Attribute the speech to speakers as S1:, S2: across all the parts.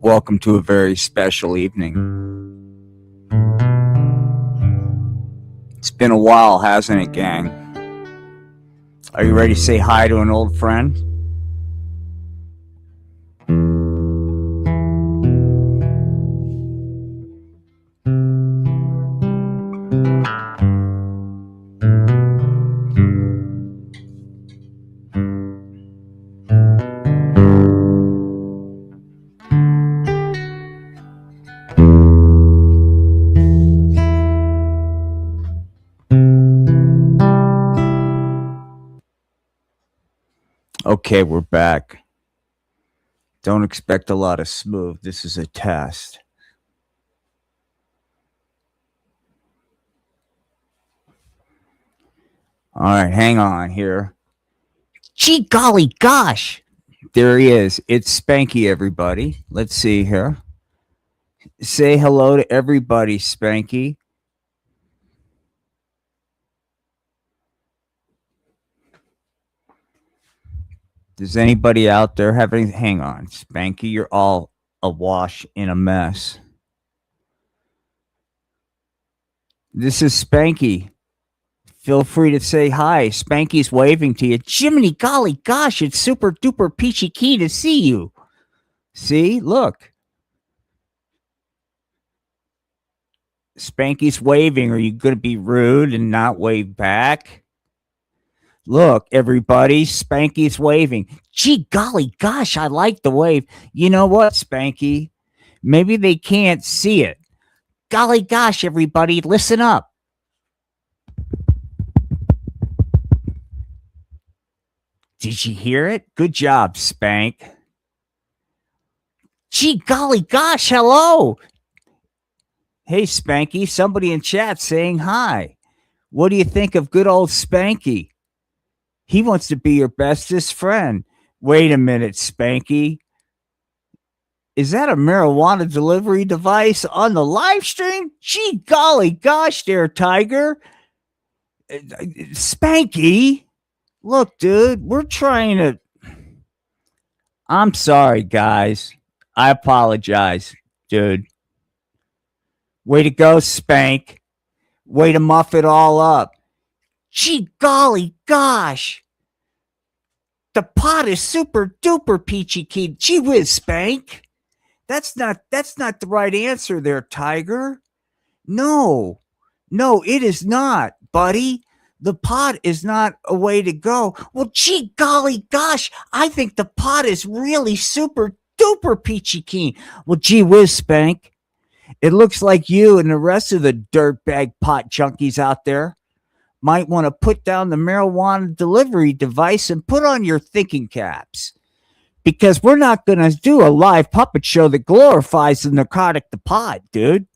S1: Welcome to a very special evening. It's been a while, hasn't it, gang? Are you ready to say hi to an old friend? Okay, we're back. Don't expect a lot of smooth. This is a test. All right, hang on here. Gee golly gosh. There he is. It's Spanky, everybody. Let's see here. Say hello to everybody, Spanky. Does anybody out there have any? Hang on, Spanky, you're all awash in a mess. This is Spanky. Feel free to say hi. Spanky's waving to you. Jiminy golly gosh, it's super duper peachy keen to see you. See, look. Spanky's waving. Are you going to be rude and not wave back? Look, everybody, Spanky's waving. Gee golly gosh, I like the wave. You know what, Spanky? Maybe they can't see it. Golly gosh, everybody, listen up. Did you hear it? Good job, Spank. Gee golly gosh, hello. Hey, Spanky, somebody in chat saying hi. What do you think of good old Spanky? He wants to be your bestest friend. Wait a minute, Spanky. Is that a marijuana delivery device on the live stream? Gee golly gosh there, Tiger. Spanky. Look, dude, we're trying to... I'm sorry, guys. I apologize, dude. Way to go, Spank. Way to muff it all up. Gee golly gosh. The pot is super duper peachy keen. Gee whiz, Spank. That's not the right answer there, Tiger. No, it is not, buddy. The pot is not a way to go. Well, gee golly gosh, I think the pot is really super duper peachy keen. Well, gee whiz, Spank. It looks like you and the rest of the dirtbag pot junkies out there might want to put down the marijuana delivery device and put on your thinking caps. Because we're not going to do a live puppet show that glorifies the narcotic, the pot, dude.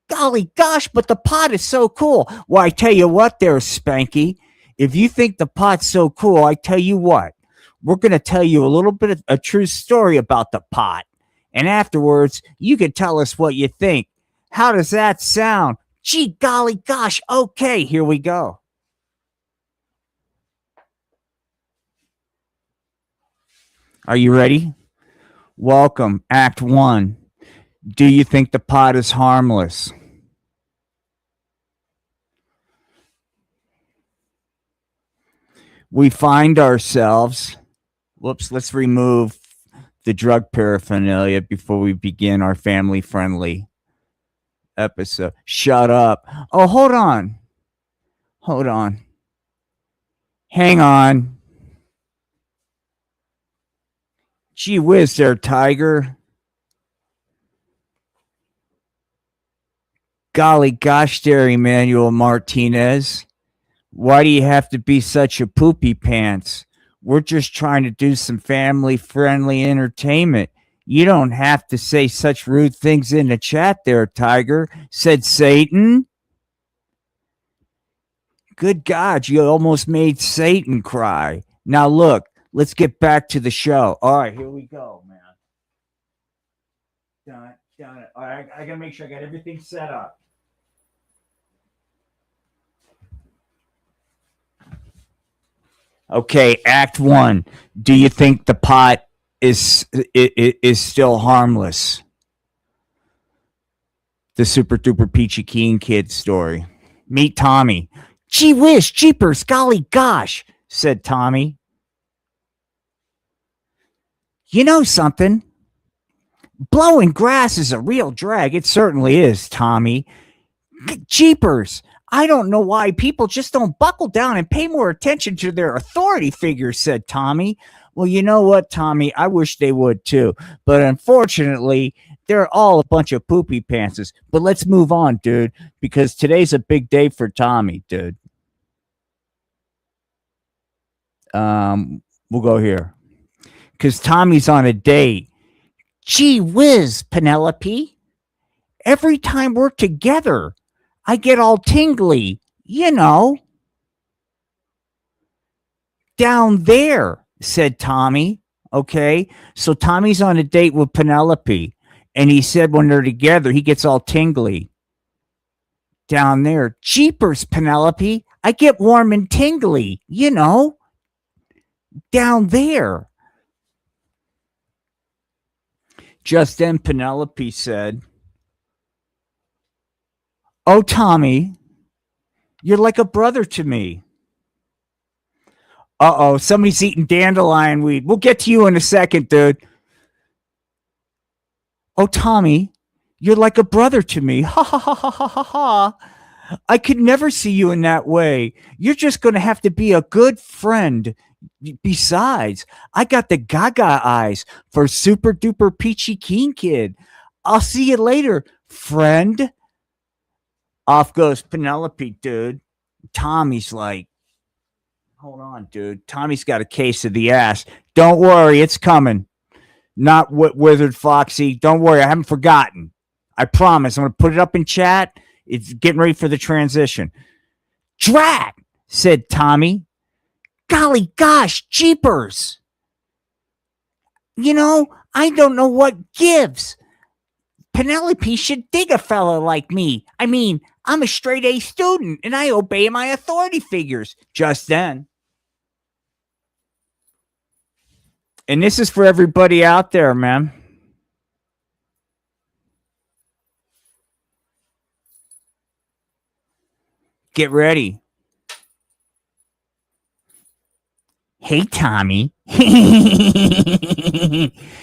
S1: Golly gosh, but the pot is so cool. Well, I tell you what there, Spanky. If you think the pot's so cool, I tell you what. We're going to tell you a little bit of a true story about the pot. And afterwards, you can tell us what you think. How does that sound? Gee golly gosh. Okay, here we go. Are you ready? Welcome, Act 1. Do you think the pot is harmless? We find ourselves... Whoops, let's remove the drug paraphernalia before we begin our family-friendly episode. Shut up. Oh, hold on. Hang on. Gee whiz there, Tiger. Golly gosh there, Emmanuel Martinez. Why do you have to be such a poopy pants? We're just trying to do some family-friendly entertainment. You don't have to say such rude things in the chat there, Tiger, said Satan. Good God, you almost made Satan cry. Now look, let's get back to the show. All right, here we go, man. Done it. All right, I got to make sure I got everything set up. Okay, Act 1. Do you think the pot is still harmless. The super duper peachy keen kid story. Meet Tommy. Gee whiz, jeepers, golly gosh, said Tommy. You know something? Blowing grass is a real drag. It certainly is, Tommy. Jeepers. I don't know why people just don't buckle down and pay more attention to their authority figures, said Tommy. Well, you know what, Tommy? I wish they would too. But unfortunately, they're all a bunch of poopy pantses. But let's move on, dude, because today's a big day for Tommy, dude. We'll go here. Because Tommy's on a date. Gee whiz, Penelope. Every time we're together, I get all tingly, you know. Down there, said Tommy. Okay, so Tommy's on a date with Penelope, and he said when they're together, he gets all tingly. Down there, jeepers, Penelope, I get warm and tingly, you know. Down there. Just then, Penelope said, "Oh, Tommy, you're like a brother to me." Uh-oh, somebody's eating dandelion weed. We'll get to you in a second, dude. Oh, Tommy, you're like a brother to me. Ha ha ha ha ha ha ha. I could never see you in that way. You're just going to have to be a good friend. Besides, I got the gaga eyes for super duper peachy keen kid. I'll see you later, friend. Off goes Penelope, dude. Tommy's like, hold on, dude. Tommy's got a case of the ass. Don't worry, it's coming. Not withered Foxy. Don't worry, I haven't forgotten. I promise. I'm going to put it up in chat. It's getting ready for the transition. Drat, said Tommy. Golly gosh, jeepers. You know, I don't know what gives. Penelope should dig a fella like me. I mean, I'm a straight A student and I obey my authority figures. Just then. And this is for everybody out there, man. Get ready. Hey, Tommy,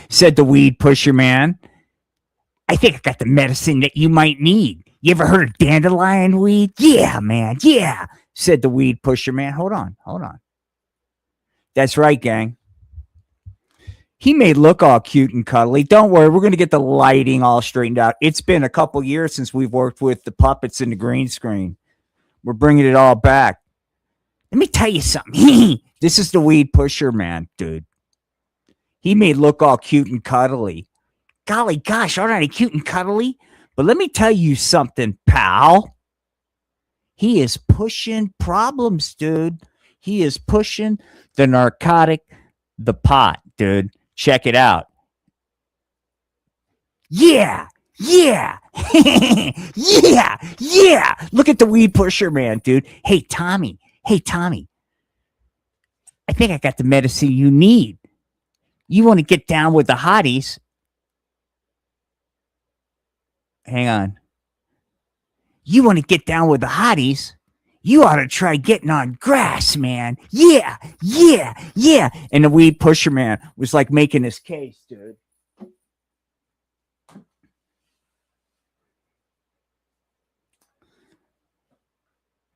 S1: said the weed pusher man. I think I got the medicine that you might need. You ever heard of dandelion weed? Yeah, man, yeah, said the weed pusher man. Hold on. That's right, gang. He may look all cute and cuddly. Don't worry, we're going to get the lighting all straightened out. It's been a couple years since we've worked with the puppets and the green screen. We're bringing it all back. Let me tell you something. This is the weed pusher man, dude. He may look all cute and cuddly. Golly gosh, aren't I cute and cuddly? But let me tell you something, pal. He is pushing problems, dude. He is pushing the narcotic, the pot, dude. Check it out. Yeah. Yeah. Yeah. Look at the weed pusher man, dude. Hey, Tommy. I think I got the medicine you need. You want to get down with the hotties? Hang on. You want to get down with the hotties? You ought to try getting on grass, man. Yeah. And the weed pusher man was like making his case, dude.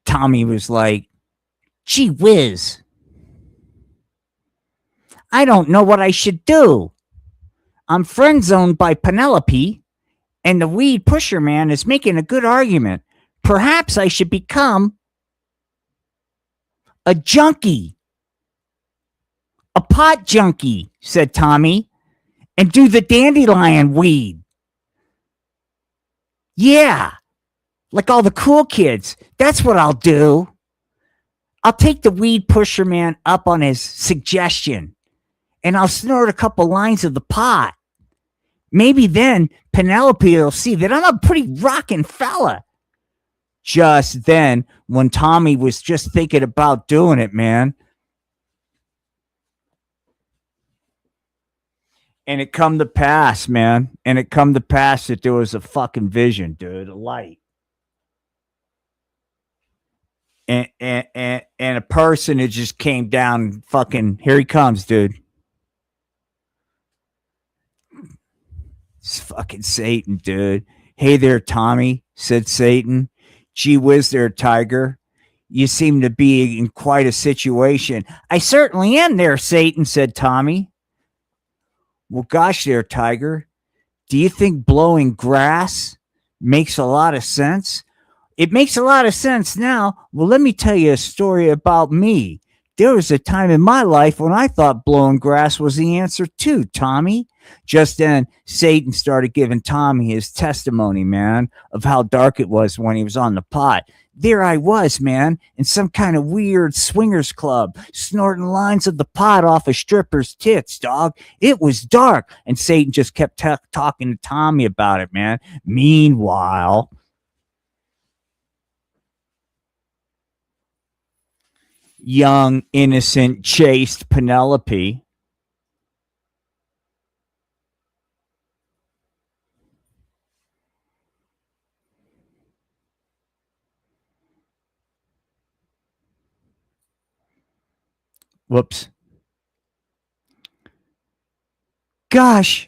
S1: Tommy was like, gee whiz. I don't know what I should do. I'm friend zoned by Penelope, and the weed pusher man is making a good argument. Perhaps I should become a junkie. A pot junkie, said Tommy, and do the dandelion weed. Yeah, like all the cool kids. That's what I'll do. I'll take the weed pusher man up on his suggestion, and I'll snort a couple lines of the pot. Maybe then Penelope will see that I'm a pretty rockin' fella. Just then, when Tommy was just thinking about doing it, man, And it come to pass, man. And it come to pass that there was a fucking vision, dude, a light. And a person who just came down fucking here he comes, dude. It's fucking Satan, dude. Hey there, Tommy, said Satan. Gee whiz there, Tiger. You seem to be in quite a situation. I certainly am there, Satan, said Tommy. Well, gosh there, Tiger. Do you think blowing grass makes a lot of sense? It makes a lot of sense now. Well, let me tell you a story about me. There was a time in my life when I thought blowing grass was the answer too, Tommy. Just then, Satan started giving Tommy his testimony, man, of how dark it was when he was on the pot. There I was, man, in some kind of weird swingers club, snorting lines of the pot off a stripper's tits, dog. It was dark, and Satan just kept talking to Tommy about it, man. Meanwhile, young, innocent, chaste Penelope. Whoops. Gosh,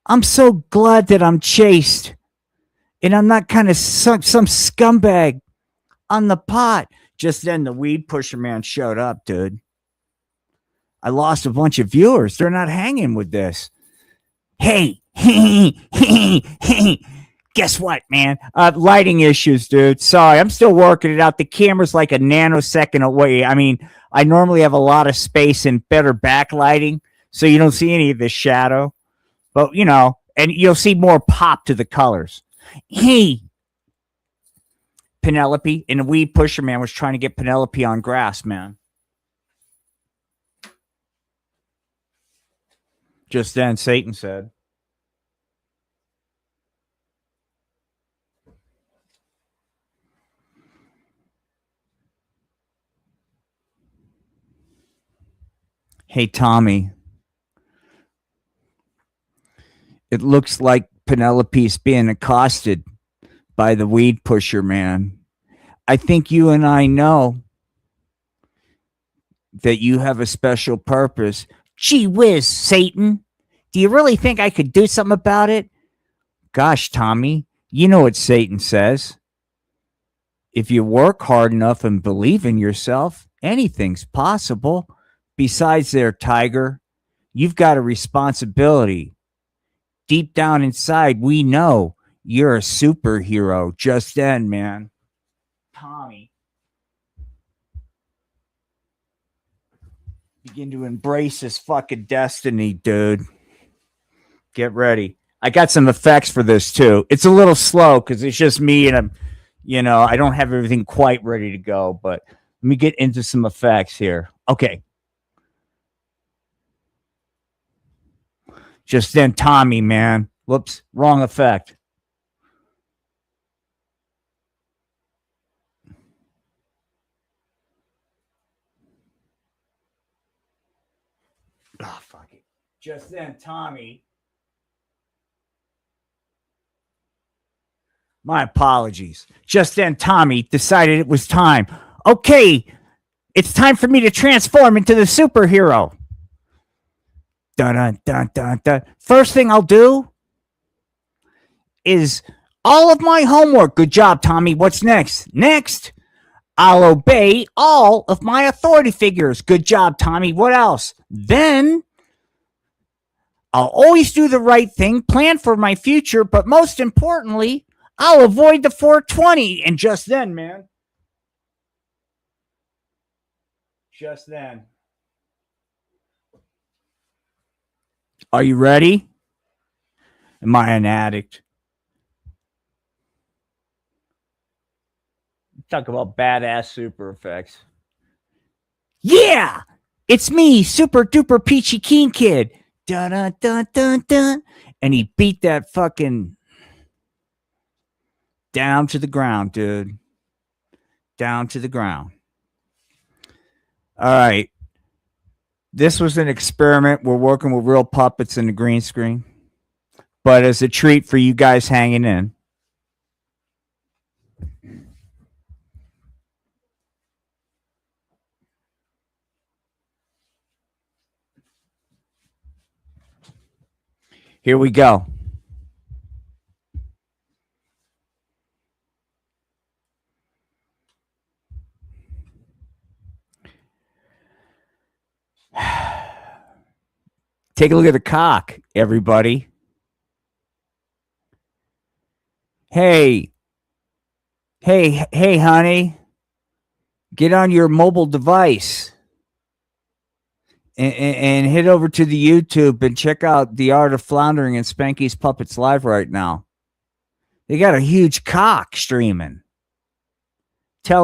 S1: I'm so glad that I'm chaste and I'm not kind of some scumbag on the pot. Just then, the weed pusher man showed up, dude. I lost a bunch of viewers. They're not hanging with this. Hey, guess what, man? Lighting issues, dude. Sorry, I'm still working it out. The camera's like a nanosecond away. I mean, I normally have a lot of space and better backlighting, so you don't see any of this shadow. But, you know, and you'll see more pop to the colors. Hey, Penelope, and the weed pusher man was trying to get Penelope on grass, man. Just then, Satan said, hey, Tommy, it looks like Penelope's being accosted by the weed pusher man. I think you and I know that you have a special purpose. Gee whiz, Satan. Do you really think I could do something about it? Gosh, Tommy, you know what Satan says. If you work hard enough and believe in yourself, anything's possible. Besides, there, Tiger, you've got a responsibility. Deep down inside, we know you're a superhero. Just then, man. Tommy, begin to embrace his fucking destiny, dude. Get ready. I got some effects for this too. It's a little slow because it's just me and I'm, you know, I don't have everything quite ready to go, but let me get into some effects here. Okay. Just then, Tommy, man. Whoops, wrong effect. Oh, fuck it. Just then, Tommy. My apologies. Just then, Tommy decided it was time. Okay, it's time for me to transform into the superhero. Dun dun dun dun dun. First thing I'll do is all of my homework. Good job, Tommy. What's next? Next, I'll obey all of my authority figures. Good job, Tommy. What else? Then I'll always do the right thing, plan for my future, but most importantly, I'll avoid the 420. And just then, man, just then. Are you ready? Am I an addict? Talk about badass super effects. Yeah, it's me, Super Duper Peachy Keen Kid. Dun dun dun dun dun. And he beat that fucking down to the ground, dude. Down to the ground. All right. This was an experiment. We're working with real puppets in the green screen, but as a treat for you guys hanging in. Here we go. Take a look at the cock, everybody. Hey, hey, honey, get on your mobile device and head over to the YouTube and check out The Art of Floundering and Spanky's Puppets Live right now. They got a huge cock streaming. See,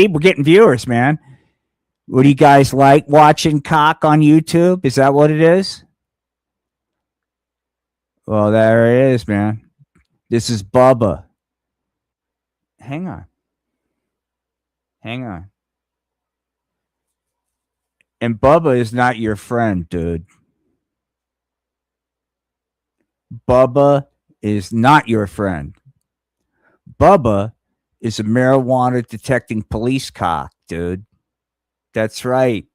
S1: we're getting viewers, man. What do you guys like watching cock on YouTube? Is that what it is? Well, there it is, man. This is Bubba. Hang on. And Bubba is not your friend, dude. Bubba is not your friend. Bubba is a marijuana detecting police cock, dude. That's right.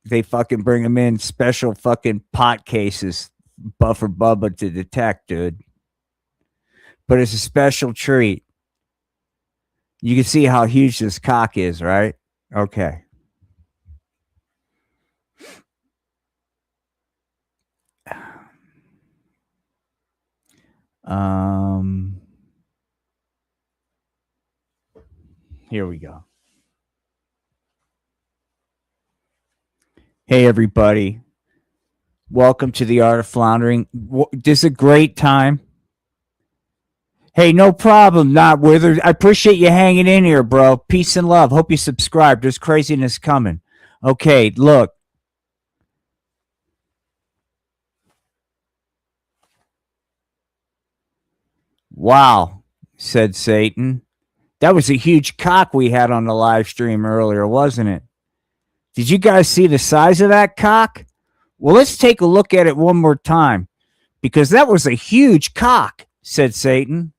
S1: They fucking bring him in special fucking pot cases for Bubba to detect, dude. But it's a special treat. You can see how huge this cock is, right? Okay. Here we go. Hey, everybody. Welcome to The Art of Floundering. This is a great time. Hey, no problem. Not Wither. I appreciate you hanging in here, bro. Peace and love. Hope you subscribe. There's craziness coming. Okay, look. Wow, said Satan. That was a huge cock we had on the live stream earlier, wasn't it? Did you guys see the size of that cock? Well, let's take a look at it one more time, because that was a huge cock, said Satan.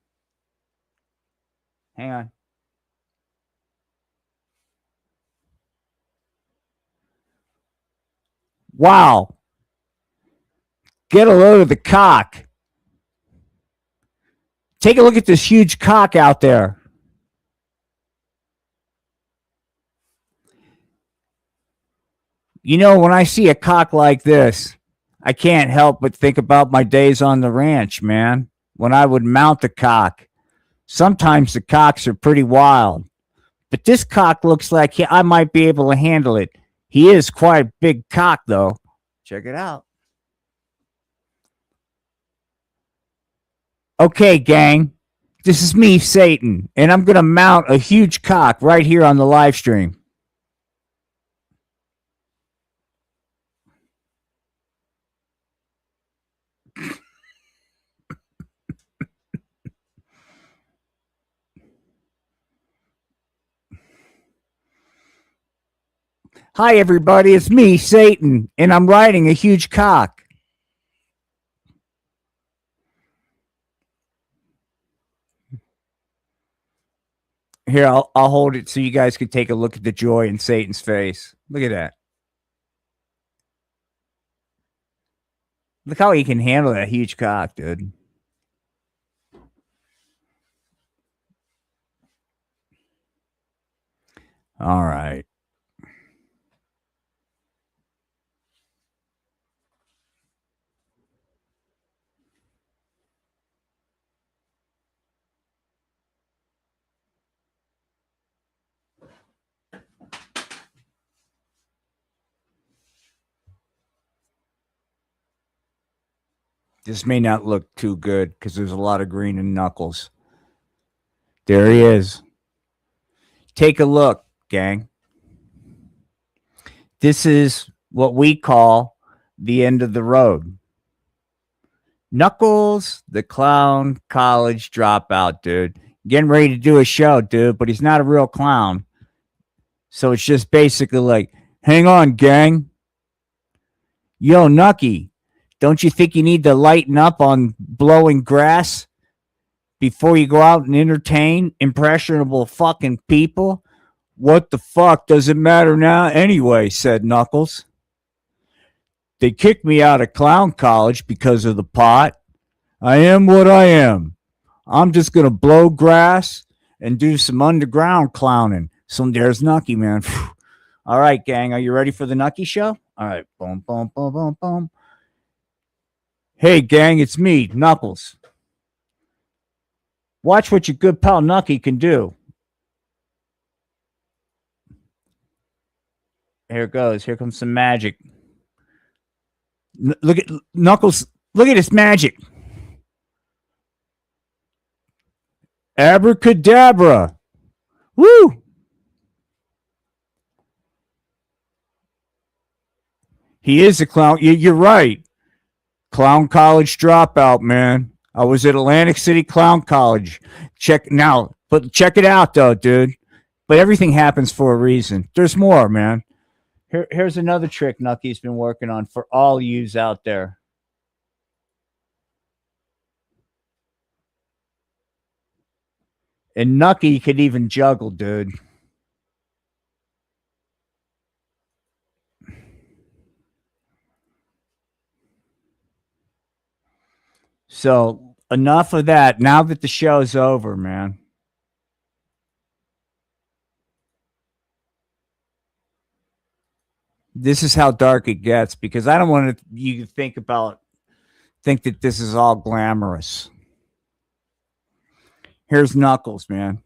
S1: Hang on. Wow. Get a load of the cock. Take a look at this huge cock out there. You know, when I see a cock like this, I can't help but think about my days on the ranch, man. When I would mount the cock. Sometimes the cocks are pretty wild. But this cock looks like I might be able to handle it. He is quite a big cock, though. Check it out. Okay, gang. This is me, Satan, and I'm going to mount a huge cock right here on the live stream. Hi, everybody. It's me, Satan, and I'm riding a huge cock. Here, I'll hold it so you guys can take a look at the joy in Satan's face. Look at that. Look how he can handle that huge cock, dude. All right. This may not look too good because there's a lot of green and knuckles. There he is. Take a look, gang. This is what we call the end of the road. Knuckles, the clown college dropout, dude. Getting ready to do a show, dude, but he's not a real clown. So it's just basically like, Hang on, gang. Yo, Nucky, don't you think you need to lighten up on blowing grass before you go out and entertain impressionable fucking people? What the fuck does it matter now anyway? Said Knuckles. They kicked me out of clown college because of the pot. I am what I am. I'm just going to blow grass and do some underground clowning. So there's Nucky, man. All right, gang. Are you ready for the Nucky show? All right. Boom, boom, boom, boom, boom. Hey, gang, it's me, Knuckles. Watch what your good pal Nucky can do. Here it goes. Here comes some magic. Look at Knuckles. Look at this magic. Abracadabra. Woo! He is a clown. You're right. Clown college dropout, man. I was at Atlantic City Clown College. Check it out though, dude. But everything happens for a reason. There's more, man. Here's another trick Nucky's been working on for all yous out there. And Nucky could even juggle, dude. So enough of that. Now that the show's over, man. This is how dark it gets because I don't want you to think that this is all glamorous. Here's Knuckles, man.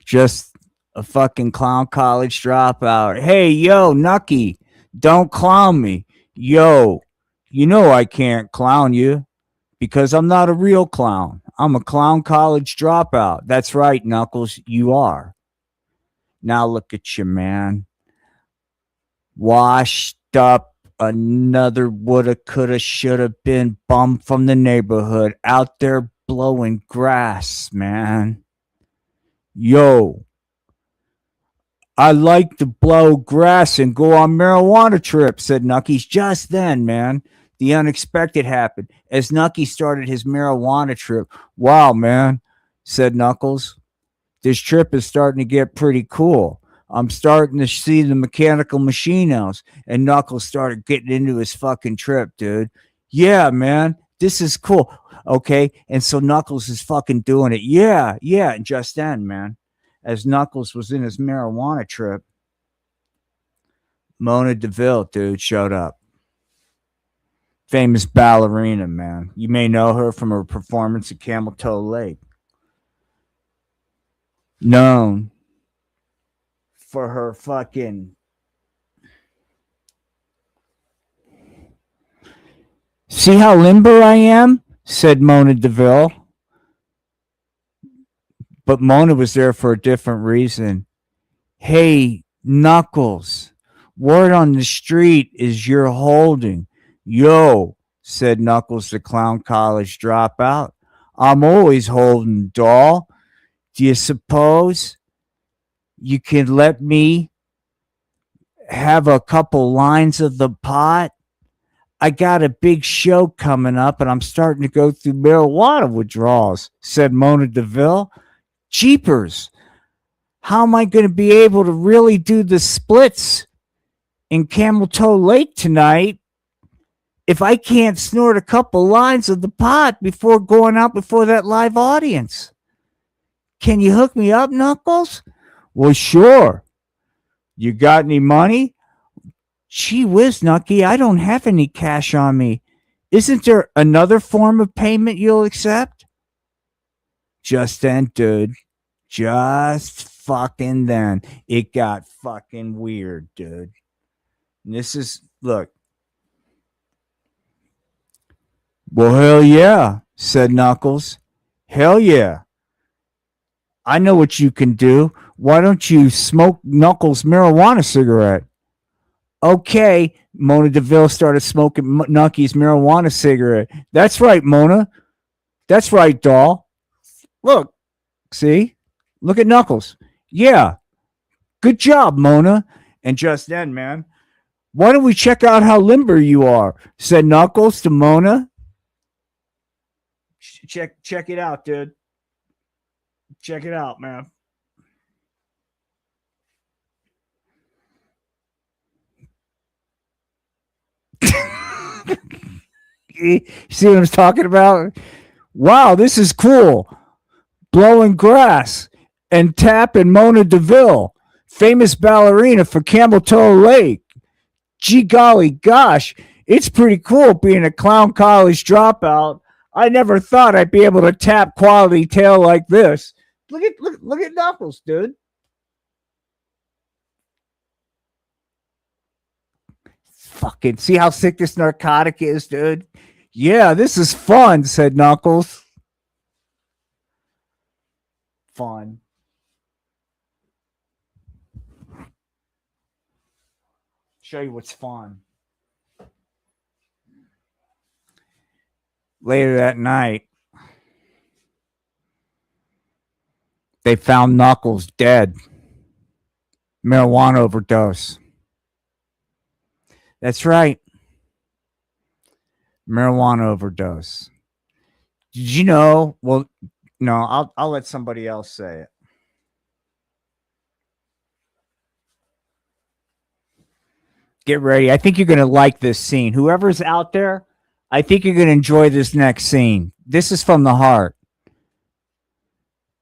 S1: Just a fucking clown college dropout. Hey, yo, Nucky, don't clown me. Yo, you know I can't clown you because I'm not a real clown. I'm a clown college dropout. That's right, Knuckles, you are. Now look at you, man. Washed up, another woulda, coulda, shoulda been bum from the neighborhood out there blowing grass, man. Yo, I like to blow grass and go on marijuana trips, said Nucky. Just then, man, the unexpected happened as Nucky started his marijuana trip. Wow, man, said Knuckles. This trip is starting to get pretty cool. I'm starting to see the mechanical machine house. And Knuckles started getting into his fucking trip, dude. Yeah, man, this is cool. Okay. And so Knuckles is fucking doing it. Yeah. And just then, man, as Knuckles was in his marijuana trip, Mona DeVille, dude, showed up. Famous ballerina, man. You may know her from her performance at Camel Toe Lake. Known for her fucking see how limber I am, said Mona DeVille. But Mona was there for a different reason. Hey, Knuckles, word on the street is you're holding. Yo, said Knuckles, the clown college dropout. I'm always holding, doll. Do you suppose you can let me have a couple lines of the pot? I got a big show coming up and I'm starting to go through marijuana withdrawals, said Mona DeVille. Jeepers, how am I going to be able to really do the splits in Camel Toe Lake tonight if I can't snort a couple lines of the pot before going out before that live audience? Can you hook me up, Knuckles? Well, sure. You got any money? Gee whiz, Nucky, I don't have any cash on me. Isn't there another form of payment you'll accept? Just then, dude. Just fucking then. It got fucking weird, dude. And this is, look. Well, hell yeah, said Knuckles. Hell yeah. I know what you can do. Why don't you smoke Knuckles' marijuana cigarette? Okay, Mona DeVille started smoking Nucky's marijuana cigarette. That's right, Mona. That's right, doll. Look, see? Look at Knuckles. Yeah, good job, Mona. And just then, man, why don't we check out how limber you are? Said Knuckles to Mona. Check it out, dude. Check it out, man. You see what I'm talking about? Wow, this is cool. Blowing grass and tapping Mona DeVille, famous ballerina for Camel Toe Lake. Gee golly gosh, it's pretty cool being a clown college dropout. I never thought I'd be able to tap quality tail like this. Look at Knuckles, dude. Fucking see how sick this narcotic is, dude. Yeah, this is fun, said Knuckles. Fun. Show you what's fun. Later that night, they found Knuckles dead. Marijuana overdose. That's right. Marijuana overdose. Did you know? Well, no, I'll let somebody else say it. Get ready. I think you're going to like this scene. Whoever's out there, I think you're going to enjoy this next scene. This is from the heart.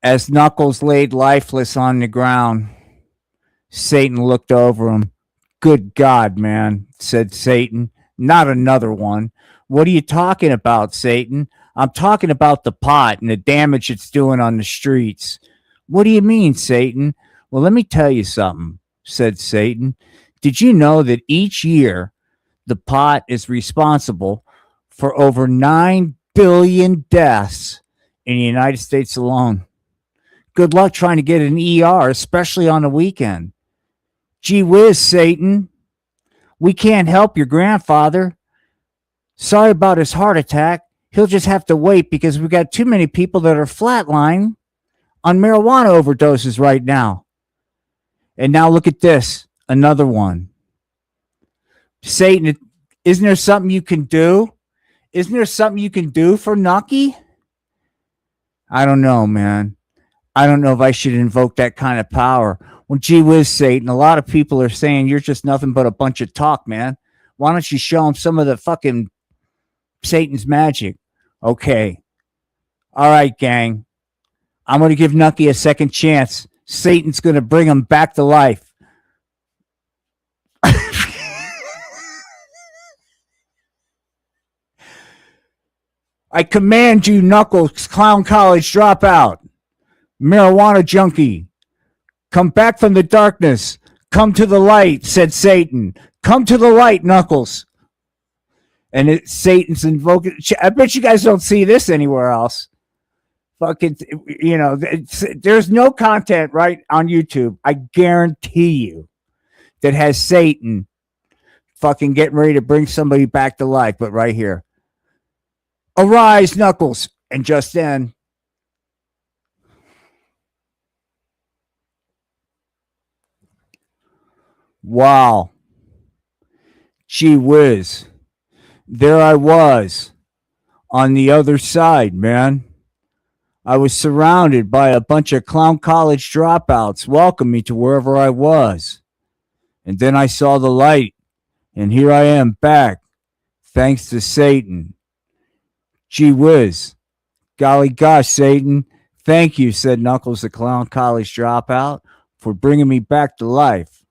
S1: As Knuckles laid lifeless on the ground, Satan looked over him. Good God, man, said Satan. Not another one. What are you talking about, Satan? I'm talking about the pot and the damage it's doing on the streets. What do you mean, Satan? Well, let me tell you something, said Satan. Did you know that each year the pot is responsible for over 9 billion deaths in the United States alone? Good luck trying to get an ER, especially on the weekend. Gee whiz, Satan. We can't help your grandfather. Sorry about his heart attack. He'll just have to wait because we've got too many people that are flatline on marijuana overdoses right now. And now look at this. Another one. Satan, isn't there something you can do? Isn't there something you can do for Nucky? I don't know, man. I don't know if I should invoke that kind of power. Well, gee whiz, Satan, a lot of people are saying you're just nothing but a bunch of talk, man. Why don't you show them some of the fucking Satan's magic? Okay. All right, gang. I'm going to give Nucky a second chance. Satan's going to bring him back to life. I command you, Knuckles, clown college dropout, marijuana junkie. Come back from the darkness. Come to the light, said Satan. Come to the light, Knuckles. And Satan's invoking. I bet you guys don't see this anywhere else. Fucking, there's no content right on YouTube. I guarantee you that has Satan fucking getting ready to bring somebody back to life, but right here. Arise, Knuckles. And just then, wow. Gee whiz. There I was on the other side, man. I was surrounded by a bunch of clown college dropouts welcoming me to wherever I was. And then I saw the light, and here I am back, thanks to Satan. Gee whiz. Golly gosh, Satan. Thank you, said Knuckles, the clown college dropout, for bringing me back to life.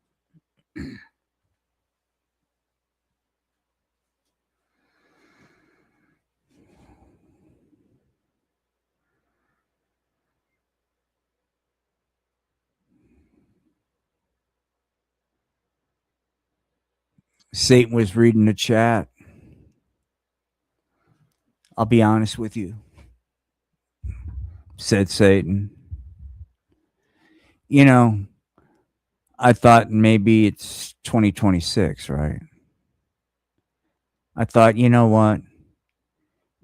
S1: Satan was reading the chat. I'll be honest with you, said Satan. You know, I thought maybe it's 2026, right? I thought, you know what?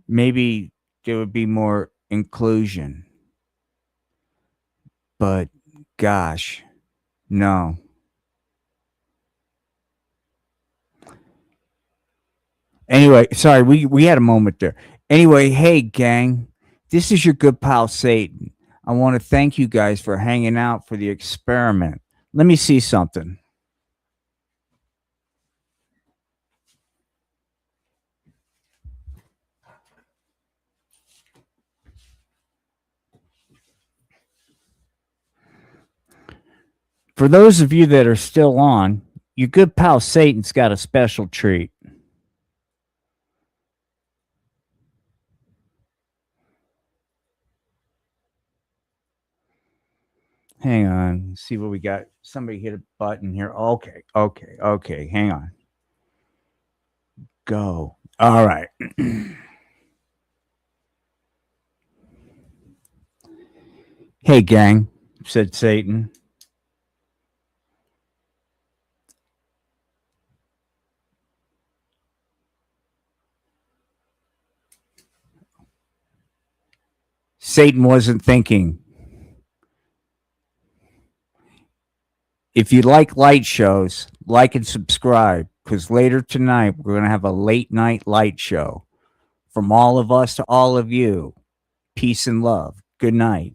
S1: Maybe there would be more inclusion. But gosh, no. Anyway, sorry, we had a moment there. Anyway, hey gang, this is your good pal Satan. I want to thank you guys for hanging out for the experiment. Let me see something. For those of you that are still on, your good pal Satan's got a special treat. Hang on, let's see what we got. Somebody hit a button here. Okay. Hang on. Go. All right. Hey, gang, said Satan. Satan wasn't thinking. If you like light shows, like and subscribe, because later tonight we're going to have a late night light show. From all of us to all of you, peace and love. Good night.